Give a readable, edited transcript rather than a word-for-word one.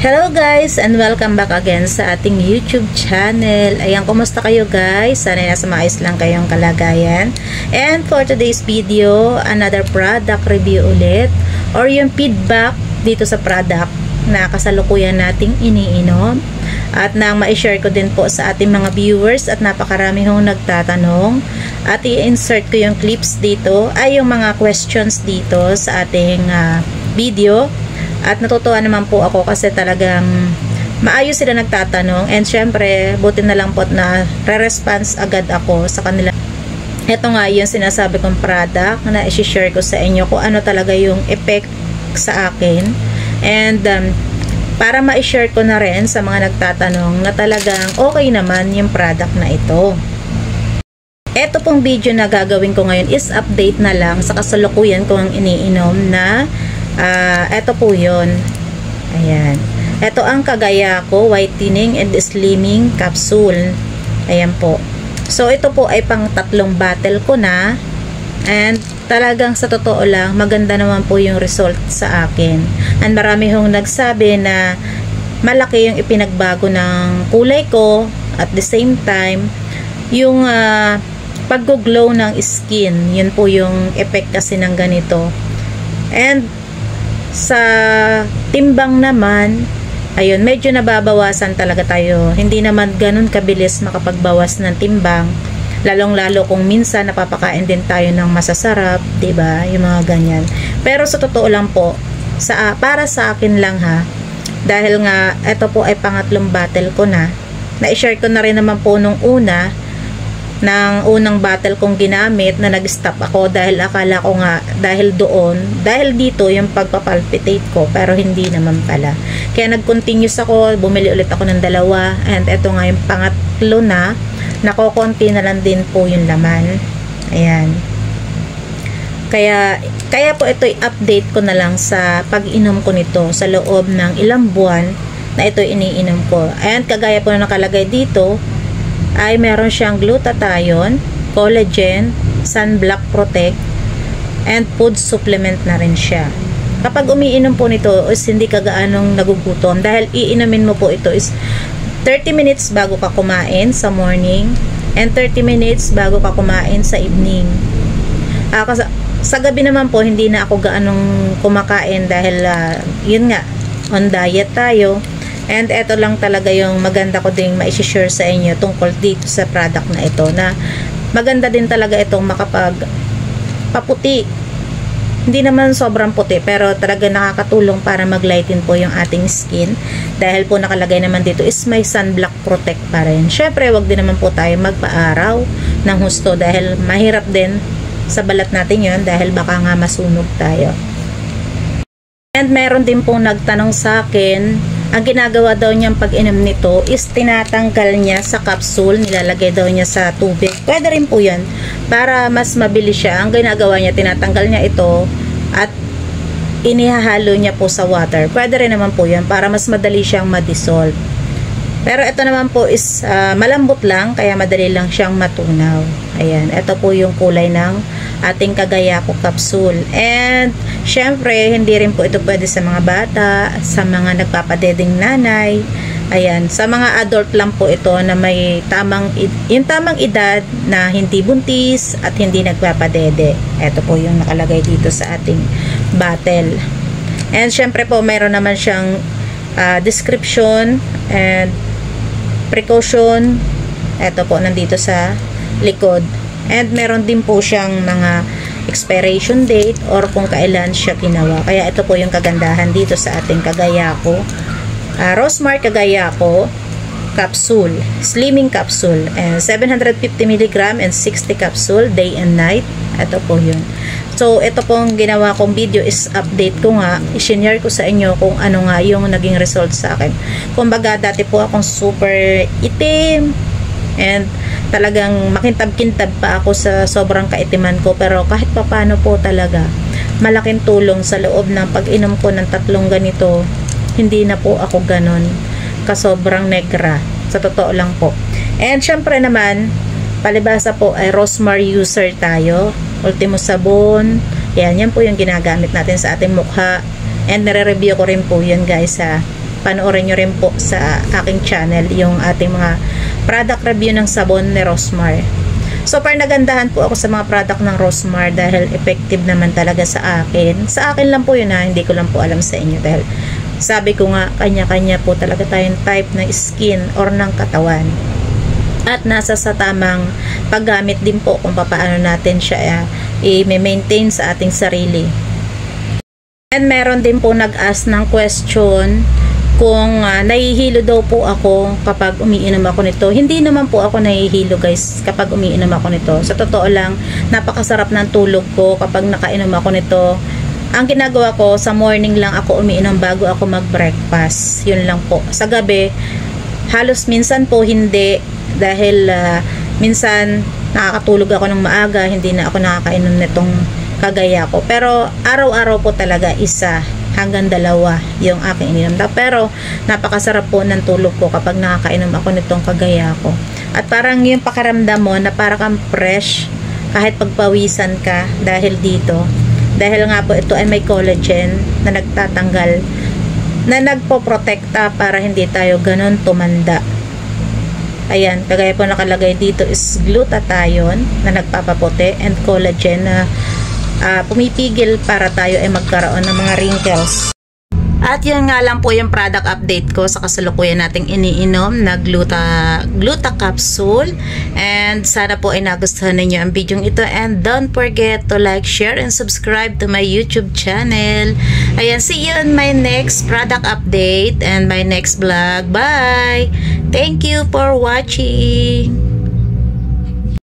Hello guys and welcome back again sa ating YouTube channel. Ayan, kumusta kayo guys? Sana nasa maayos lang kayong kalagayan. And for today's video, another product review ulit or yung feedback dito sa product na kasalukuyan nating iniinom. At nang ma-share ko din po sa ating mga viewers at napakarami hong nagtatanong. At i-insert ko yung clips dito ay yung mga questions dito sa ating video. At natutuwa naman po ako kasi talagang maayos sila nagtatanong. And syempre, buti na lang po na re-response agad ako sa kanila. Ito nga yung sinasabi kong product na i-share ko sa inyo kung ano talaga yung effect sa akin. And para ma-share ko na rin sa mga nagtatanong na talagang okay naman yung product na ito. Ito pong video na gagawin ko ngayon is update na lang sa kasalukuyan ko ang iniinom na ito po yun. Ayan. Ito ang Kagayako Whitening and Slimming Capsule. Ayan po. So, ito po ay pang 3 bottle ko na. And talagang sa totoo lang, maganda naman po yung result sa akin. And marami hong nagsabi na malaki yung ipinagbago ng kulay ko. At the same time, yung pag-glow ng skin. Yun po yung effect kasi ng ganito. And sa timbang naman, ayun, medyo nababawasan talaga tayo. Hindi naman ganun kabilis makapagbawas ng timbang. Lalong-lalo kung minsan napapakain din tayo ng masasarap, 'di ba? Yung mga ganyan. Pero sa totoo lang po, para sa akin lang ha, dahil nga ito po ay pangatlong bottle ko na. Na-share ko na rin naman po nung ng unang bottle kong ginamit na nag-stop ako dahil akala ko nga dahil dito yung pagpapalpitate ko, pero hindi naman pala. Kaya nag-continuous ako, bumili ulit ako ng 2 and ito nga yung pangatlo na nakokonti na lang din po yung laman. Ayan. Kaya po ito i-update ko na lang sa pag-inom ko nito sa loob ng ilang buwan na ito iniinom ko. And kagaya po na nakalagay dito ay meron siyang glutathione, collagen, sunblock protect, and food supplement na rin siya. Kapag umiinom po nito is hindi ka gaanong nagugutom dahil iinumin mo po ito is 30 minutes bago ka kumain sa morning and 30 minutes bago ka kumain sa evening. Sa gabi naman po hindi na ako gaanong kumakain dahil yun nga, on diet tayo. And ito lang talaga yung maganda ko ding ma-share sa inyo tungkol dito sa product na ito, na maganda din talaga itong makapagpaputi. Hindi naman sobrang puti pero talaga nakakatulong para mag-lighten po yung ating skin. Dahil po nakalagay naman dito is may sunblock protect pa rin. Syempre wag din naman po tayo magpa-araw ng husto dahil mahirap din sa balat natin yun dahil baka nga masunog tayo. And meron din pong nagtanong sa akin, ang ginagawa daw niyang pag-inom nito is tinatanggal niya sa capsule, nilalagay daw niya sa tubig. Pwede rin po yan para mas mabilis siya. Ang ginagawa niya, tinatanggal niya ito at inihahalo niya po sa water. Pwede rin naman po yan para mas madali siyang ma-dissolve. Pero ito naman po is malambot lang, kaya madali lang siyang matunaw. Ayan, ito po yung kulay ng ating Kagayako capsule. And syempre, hindi rin po ito pwede sa mga bata, sa mga nagpapadedeng nanay. Ayan, sa mga adult lang po ito na may tamang edad na hindi buntis at hindi nagpapadede. Ito po yung nakalagay dito sa ating bottle. And syempre po, mayroon naman siyang description and precaution. Ito po nandito sa likod. And meron din po siyang mga expiration date or kung kailan siya ginawa. Kaya ito po yung kagandahan dito sa ating Kagayako. Rosemary Kagayako capsule, slimming capsule, and 750 mg and 60 capsule day and night. Ito po yun. So, ito pong ginawa kong video is update ko nga, i-share ko sa inyo kung ano nga yung naging result sa akin. Kumbaga, dati po akong super itim and talagang makintab-kintab pa ako sa sobrang kaitiman ko, pero kahit papano po talaga malaking tulong sa loob ng pag-inom ko ng 3 ganito. Hindi na po ako ganon kasobrang negra, sa totoo lang po. And syempre naman, palibasa po ay rosemary user tayo. Ultimo sabon, yan po yung ginagamit natin sa ating mukha. And nare-review ko rin po yun guys ha. panoorin nyo rin po sa aking channel yung ating mga product review ng sabon ni Rosmar. Super nagandahan po ako sa mga product ng Rosmar dahil effective naman talaga sa akin. Sa akin lang po yun ha, hindi ko lang po alam sa inyo dahil sabi ko nga, kanya-kanya po talaga tayong type ng skin or ng katawan. At nasa sa tamang paggamit din po kung paano natin siya i-maintain sa ating sarili. And meron din po nag-ask ng question kung nahihilo daw po ako kapag umiinom ako nito. Hindi naman po ako nahihilo guys kapag umiinom ako nito. Sa totoo lang, napakasarap ng tulog ko kapag nakainom ako nito. Ang ginagawa ko, sa morning lang ako umiinom bago ako mag-breakfast. Yun lang po. Sa gabi, halos minsan po hindi dahil minsan nakakatulog ako ng maaga, hindi na ako nakakainom nitong kagaya ko. Pero araw-araw po talaga isa hanggang 2 yung aking ininom. Pero napakasarap po ng tulog ko kapag nakakainom ako nitong kagaya ko. At parang yung pakiramdam mo na parang kang fresh kahit pagpawisan ka dahil dito. Dahil nga po ito ay may collagen na nagtatanggal, na nagpoprotekta para hindi tayo ganun tumanda. Ayan, kagaya po nakalagay dito is glutathione na nagpapaputi and collagen na pumipigil para tayo ay magkaroon ng mga wrinkles. At yun nga lang po yung product update ko sa kasalukuyan nating iniinom na gluta capsule. And sana po ay nagustuhan ninyo ang video ito. And don't forget to like, share, and subscribe to my YouTube channel. Ayan, see you in my next product update and my next vlog. Bye! Thank you for watching!